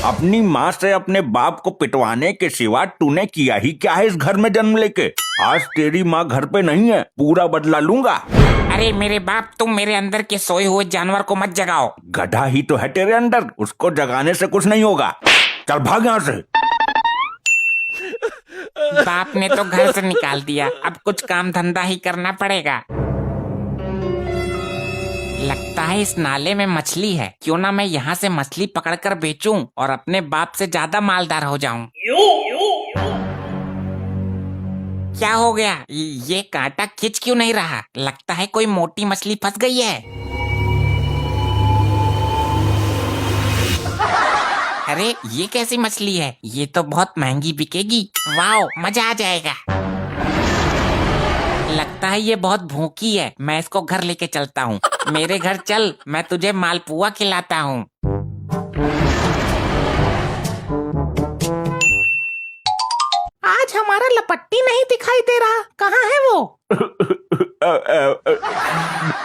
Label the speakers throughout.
Speaker 1: अपनी माँ से अपने बाप को पिटवाने के सिवा तूने किया ही क्या है इस घर में जन्म लेके? आज तेरी माँ घर पे नहीं है, पूरा बदला लूंगा।
Speaker 2: अरे मेरे बाप, तुम मेरे अंदर के सोए हुए जानवर को मत जगाओ।
Speaker 1: गधा ही तो है तेरे अंदर, उसको जगाने से कुछ नहीं होगा। चल भाग यहाँ से।
Speaker 2: बाप ने तो घर से निकाल दिया, अब कुछ काम धंधा ही करना पड़ेगा। लगता है इस नाले में मछली है, क्यों ना मैं यहाँ से मछली पकड़कर बेचूं और अपने बाप से ज्यादा मालदार हो जाऊं। क्या हो गया? ये कांटा खिंच क्यों नहीं रहा? लगता है कोई मोटी मछली फंस गई है। अरे ये कैसी मछली है? ये तो बहुत महंगी बिकेगी। वाओ, मजा आ जाएगा। लगता है ये बहुत भूखी है, मैं इसको घर लेके चलता हूँ। मेरे घर चल, मैं तुझे मालपुआ खिलाता हूँ। आज हमारा लपट्टी नहीं दिखाई दे रहा, कहाँ है वो?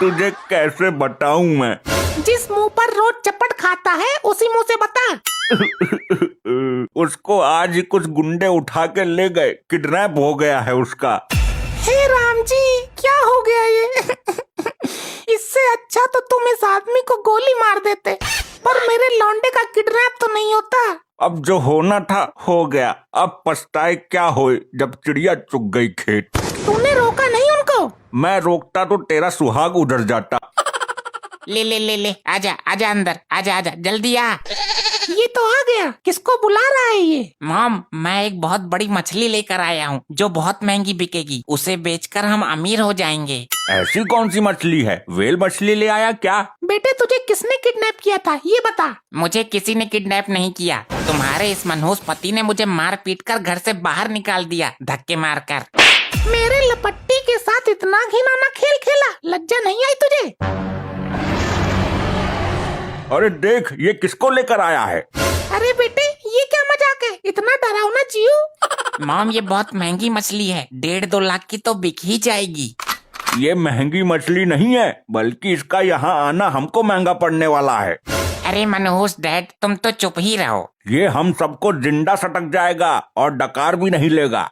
Speaker 1: तुझे कैसे बताऊं मैं?
Speaker 2: जिस मुंह पर रोज चपट खाता है उसी मुंह से बता।
Speaker 1: उसको आज ही कुछ गुंडे उठा के ले गए, किडनैप हो गया है उसका।
Speaker 2: हे राम जी, क्या हो गया ये? इससे अच्छा तो तुम इस आदमी को गोली मार देते, पर मेरे लौंडे का किडनैप तो नहीं होता।
Speaker 1: अब जो होना था हो गया, अब पछताए क्या होए जब चिड़िया चुग गई खेत।
Speaker 2: तूने रोका नहीं उनको?
Speaker 1: मैं रोकता तो तेरा सुहाग उधर जाता।
Speaker 2: ले ले ले ले, आजा आजा अंदर, आजा आजा जल्दी आ। ये तो आ गया, किसको बुला रहा है ये? मॉम, मैं एक बहुत बड़ी मछली लेकर आया हूँ जो बहुत महंगी बिकेगी, उसे बेचकर हम अमीर हो जाएंगे।
Speaker 1: ऐसी कौन सी मछली है? व्हेल मछली ले आया क्या?
Speaker 2: बेटे, तुझे किसने किडनैप किया था ये बता। मुझे किसी ने किडनैप नहीं किया, तुम्हारे इस मनहूस पति ने मुझे मार पीट कर घर से बाहर निकाल दिया, धक्के मार कर। मेरे लपट्टी के साथ इतना घिनौना खेल खेला, लज्जा नहीं आई तुझे?
Speaker 1: अरे देख, ये किसको लेकर आया है?
Speaker 2: अरे बेटे, ये क्या मजाक है? इतना डरावना जीव। मॉम, ये बहुत महंगी मछली है, 1.5-2 लाख की तो बिक ही जाएगी।
Speaker 1: ये महंगी मछली नहीं है, बल्कि इसका यहाँ आना हमको महंगा पड़ने वाला है।
Speaker 2: अरे मनहूस डैड, तुम तो चुप ही रहो।
Speaker 1: ये हम सबको जिंदा सटक जाएगा और डकार भी नहीं लेगा।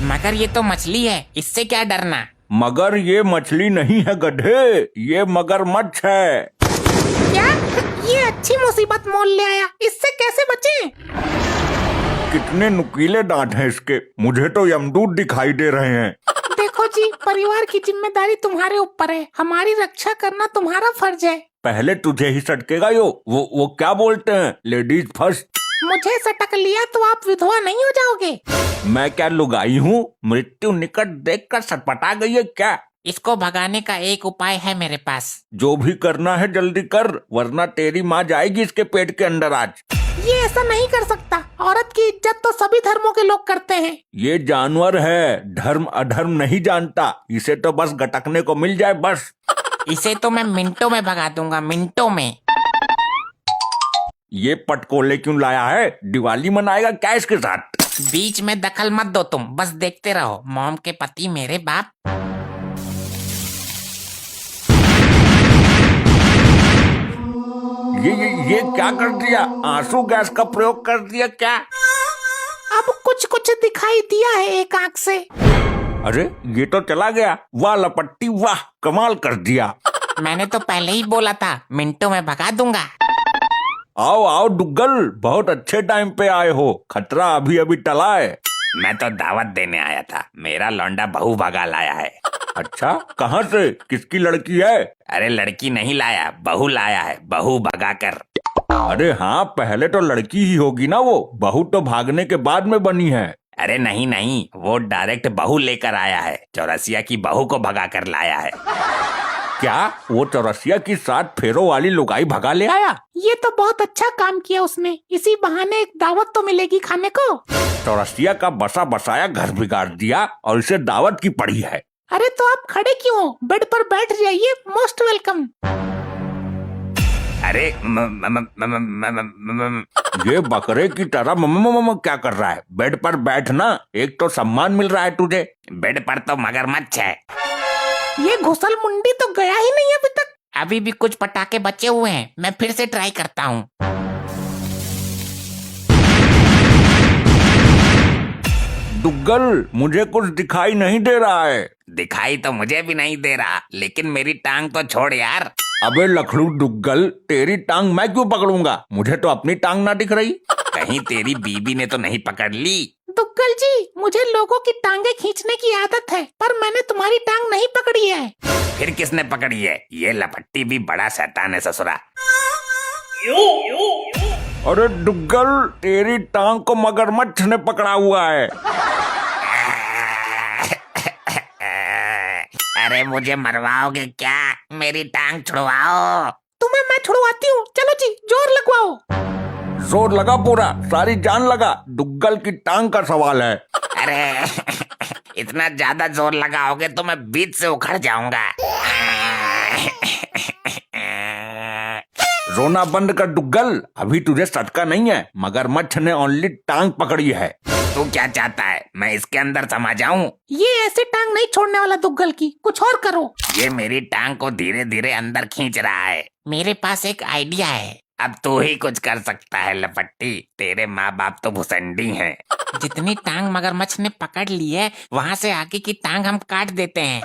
Speaker 2: मगर ये तो मछली है, इससे क्या डरना?
Speaker 1: मगर ये मछली नहीं है गधे, ये मगरमच्छ है।
Speaker 2: क्या? ये अच्छी मुसीबत मोल ले आया, इससे कैसे बचें?
Speaker 1: कितने नुकीले दांत हैं इसके, मुझे तो यमदूत दिखाई दे रहे हैं।
Speaker 2: देखो जी, परिवार की जिम्मेदारी तुम्हारे ऊपर है, हमारी रक्षा करना तुम्हारा फर्ज है।
Speaker 1: पहले तुझे ही सटकेगा यो। वो क्या बोलते हैं, लेडीज फर्स्ट।
Speaker 2: मुझे सटक लिया तो आप विधवा नहीं हो जाओगे?
Speaker 1: मैं क्या लुगाई हूँ? मृत्यु निकट देखकर सटपटा गई है क्या?
Speaker 2: इसको भगाने का एक उपाय है मेरे पास।
Speaker 1: जो भी करना है जल्दी कर, वरना तेरी माँ जाएगी इसके पेट के अंदर आज।
Speaker 2: ये ऐसा नहीं कर सकता, औरत की इज्जत तो सभी धर्मों के लोग करते हैं।
Speaker 1: ये जानवर है, धर्म अधर्म नहीं जानता, इसे तो बस गटकने को मिल जाए बस।
Speaker 2: इसे तो मैं मिनटों में भगा दूंगा, मिनटों में।
Speaker 1: ये पटकोले क्यों लाया है? दिवाली मनाएगा क्या इसके साथ?
Speaker 2: बीच में दखल मत दो तुम, बस देखते रहो। मॉम के पति मेरे बाप।
Speaker 1: ये क्या कर दिया? आंसू गैस का प्रयोग कर दिया क्या?
Speaker 2: अब कुछ कुछ दिखाई दिया है एक आंख से।
Speaker 1: अरे ये तो चला गया। वाह लपट्टी वाह, कमाल कर दिया।
Speaker 2: मैंने तो पहले ही बोला था, मिनटों में भगा दूंगा।
Speaker 1: आओ आओ डुग्गल, बहुत अच्छे टाइम पे आए हो, खतरा अभी अभी टला है।
Speaker 3: मैं तो दावत देने आया था, मेरा लौंडा बहू भगा लाया है।
Speaker 1: अच्छा, कहाँ से? किसकी लड़की है?
Speaker 3: अरे लड़की नहीं लाया, बहू लाया है, बहू भगा कर।
Speaker 1: अरे हाँ, पहले तो लड़की ही होगी ना वो, बहू तो भागने के बाद में बनी है।
Speaker 3: अरे नहीं नहीं, वो डायरेक्ट बहू लेकर आया है, चौरसिया की बहू को भगा कर लाया है।
Speaker 1: क्या वो चौरसिया की 7 फेरों वाली लुगाई भगा ले आया?
Speaker 2: ये तो बहुत अच्छा काम किया उसने, इसी बहाने एक दावत तो मिलेगी खाने को।
Speaker 1: चौरसिया का बसा बसाया घर बिगाड़ दिया और इसे दावत की पड़ी है।
Speaker 2: अरे तो आप खड़े क्यों हो? बेड पर बैठ जाइए, मोस्ट वेलकम।
Speaker 3: अरे
Speaker 1: ये बकरे की तरह मम क्या कर रहा है? बेड पर बैठना, एक तो सम्मान मिल रहा है तुझे।
Speaker 3: बेड पर तो मगरमच्छ है।
Speaker 2: ये घुसल मुंडी तो गया ही नहीं अभी तक। अभी भी कुछ पटाखे बचे हुए हैं, मैं फिर से ट्राई करता हूँ।
Speaker 1: डुग्गल, मुझे कुछ दिखाई नहीं दे रहा है।
Speaker 3: दिखाई तो मुझे भी नहीं दे रहा, लेकिन मेरी टांग तो छोड़ यार।
Speaker 1: अबे लखड़ू डुग्गल, तेरी टांग मैं क्यों पकड़ूंगा? मुझे तो अपनी टांग ना दिख रही।
Speaker 3: कहीं तेरी बीबी ने तो नहीं पकड़ ली?
Speaker 2: दुग्गल जी, मुझे लोगों की टांगे खींचने की आदत है, पर मैंने तुम्हारी टांग नहीं पकड़ी है।
Speaker 3: फिर किसने पकड़ी है? ये लपट्टी भी बड़ा शैतान है ससुरा।
Speaker 1: अरे डुग्गल, तेरी टांग को मगरमच्छ ने पकड़ा हुआ है।
Speaker 3: अरे मुझे मरवाओगे क्या? मेरी टांग छुड़वाओ।
Speaker 2: तुम्हें मैं छुड़वाती हूँ, चलो जी जोर लगवाओ।
Speaker 1: जोर लगा, पूरा सारी जान लगा। डुग्गल की टांग का सवाल है।
Speaker 3: अरे इतना ज्यादा जोर लगाओगे तो मैं बीच से उखड़ जाऊंगा।
Speaker 1: रोना बंद कर डुग्गल, अभी तुझे सटका नहीं है। मगरमच्छ ने ओनली टांग पकड़ी है।
Speaker 3: तू क्या चाहता है, मैं इसके अंदर समा जाऊं?
Speaker 2: ये ऐसे टांग नहीं छोड़ने वाला दुग्गल की, कुछ और करो।
Speaker 3: ये मेरी टांग को धीरे धीरे अंदर खींच रहा है।
Speaker 2: मेरे पास एक आइडिया है।
Speaker 3: अब तू ही कुछ कर सकता है लपट्टी, तेरे माँ बाप तो भुसंडी हैं।
Speaker 2: जितनी टांग मगरमच्छ ने पकड़ ली है, वहाँ से आगे की टांग हम काट देते हैं।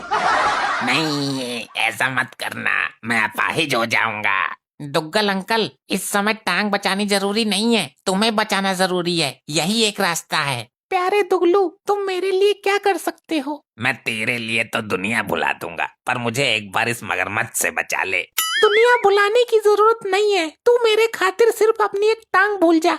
Speaker 3: नहीं, ऐसा मत करना, मैं अपाहिज हो जाऊंगा।
Speaker 2: दुग्गल अंकल, इस समय टांग बचानी जरूरी नहीं है, तुम्हें बचाना जरूरी है। यही एक रास्ता है। प्यारे दुगलू, तुम मेरे लिए क्या कर सकते हो?
Speaker 3: मैं तेरे लिए तो दुनिया भुला दूंगा, पर मुझे एक बार इस मगरमच्छ से बचा ले।
Speaker 2: दुनिया बुलाने की जरूरत नहीं है, तू मेरे खातिर सिर्फ अपनी एक टांग भूल जा।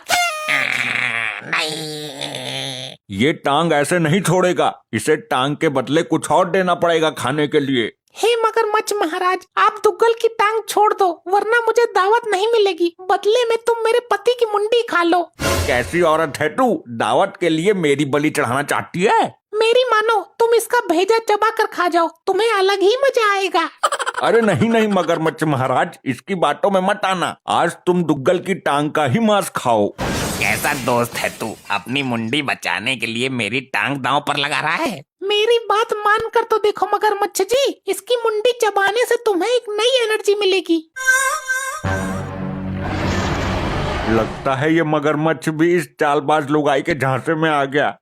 Speaker 3: नहीं,
Speaker 1: ये टांग ऐसे नहीं छोड़ेगा। इसे टांग के बदले कुछ और देना पड़ेगा खाने के लिए।
Speaker 2: हे मगरमच्छ महाराज, आप दुग्गल की टांग छोड़ दो, वरना मुझे दावत नहीं मिलेगी। बदले में तुम मेरे पति की मुंडी खा लो।
Speaker 1: कैसी औरत है तू, दावत के लिए मेरी बलि चढ़ाना चाहती है?
Speaker 2: मेरी मानो, तुम इसका भेजा चबा कर खा जाओ, तुम्हें अलग ही मजा आएगा।
Speaker 1: अरे नहीं नहीं मगरमच्छ महाराज, इसकी बातों में मत आना। आज तुम डुग्गल की टांग का ही मांस खाओ।
Speaker 3: कैसा दोस्त है तू, अपनी मुंडी बचाने के लिए मेरी टांग दांव पर लगा रहा है।
Speaker 2: मेरी बात मान कर तो देखो मगरमच्छ जी, इसकी मुंडी चबाने से तुम्हें एक नई एनर्जी मिलेगी।
Speaker 1: लगता है ये मगरमच्छ भी इस चालबाज लुगाई के झांसे में आ गया।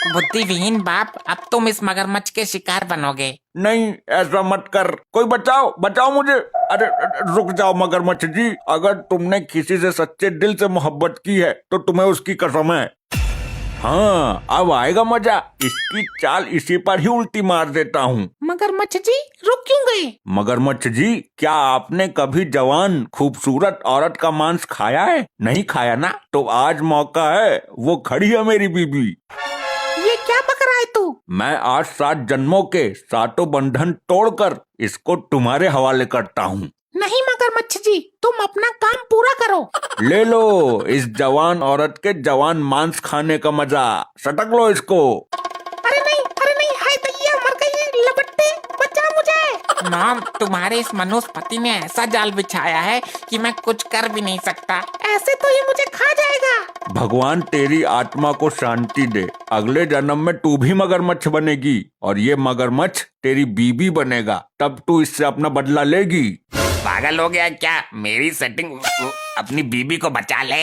Speaker 2: बुद्धिविहीन बाप, अब तुम इस मगरमच्छ के शिकार बनोगे।
Speaker 1: नहीं, ऐसा मत कर। कोई बचाओ, बचाओ मुझे। अरे रुक जाओ मगरमच्छ जी, अगर तुमने किसी से सच्चे दिल से मोहब्बत की है तो तुम्हें उसकी कसम है। हाँ, अब आएगा मजा। इसकी चाल इसी पर ही उल्टी मार देता हूँ।
Speaker 2: मगरमच्छ जी रुक क्यों गए?
Speaker 1: मगरमच्छ जी, क्या आपने कभी जवान खूबसूरत औरत का मांस खाया है? नहीं खाया ना? तो आज मौका है, वो खड़ी है मेरी बीबी।
Speaker 2: ये क्या बक रहा है तू?
Speaker 1: मैं आज 7 जन्मों के सातों बंधन तोड़कर इसको तुम्हारे हवाले करता हूँ।
Speaker 2: नहीं मगरमच्छ जी, तुम अपना काम पूरा करो।
Speaker 1: ले लो इस जवान औरत के जवान मांस खाने का मजा। सटक लो इसको।
Speaker 2: अरे नहीं, हाय दैया, मर गई लपट्टी, बचा मुझे। मॉम, तुम्हारे इस मनुष्य पति ने ऐसा जाल बिछाया है कि मैं कुछ कर भी नहीं सकता। ऐसे तो ये मुझे खा जाएगा।
Speaker 1: भगवान तेरी आत्मा को शांति दे। अगले जन्म में तू भी मगरमच्छ बनेगी और ये मगरमच्छ तेरी बीबी बनेगा। तब तू इससे अपना बदला लेगी।
Speaker 3: पागल हो गया क्या? मेरी सेटिंग, अपनी बीबी को बचा ले।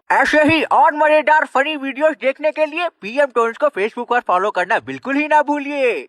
Speaker 4: ऐसे ही और मजेदार फनी वीडियोस देखने के लिए पीएम टोन्स को फेसबुक पर फॉलो करना बिल्कुल ही ना भूलिए।